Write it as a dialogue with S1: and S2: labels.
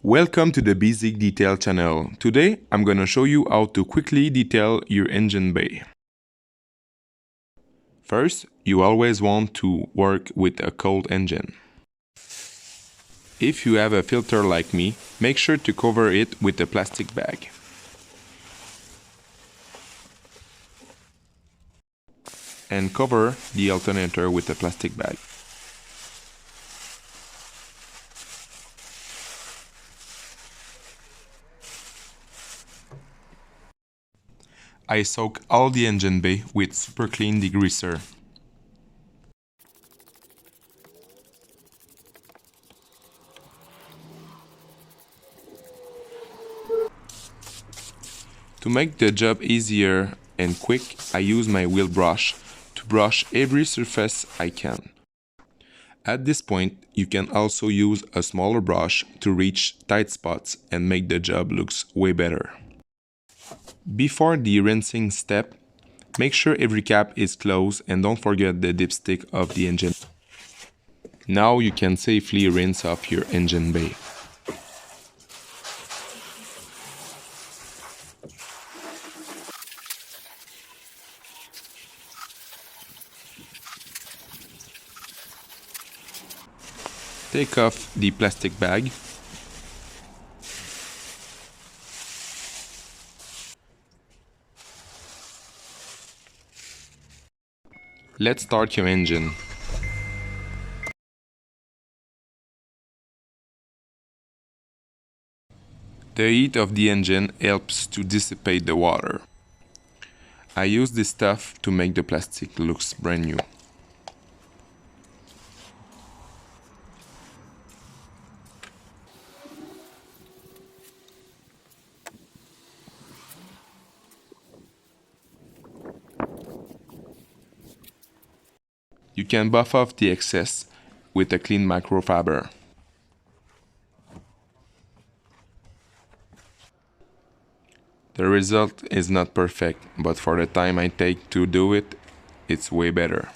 S1: Welcome to the Basic Detail channel. Today, I'm going to show you how to quickly detail your engine bay. First, you always want to work with a cold engine. If you have a filter like me, make sure to cover it with a plastic bag. And cover the alternator with a plastic bag. I soak all the engine bay with superclean degreaser. To make the job easier and quick, I use my wheel brush to brush every surface I can. At this point, you can also use a smaller brush to reach tight spots and make the job look way better. Before the rinsing step, make sure every cap is closed and don't forget the dipstick of the engine. Now you can safely rinse off your engine bay. Take off the plastic bag. Let's start your engine. The heat of the engine helps to dissipate the water. I use this stuff to make the plastic look brand new. You can buff off the excess with a clean microfiber. The result is not perfect, but for the time I take to do it, it's way better.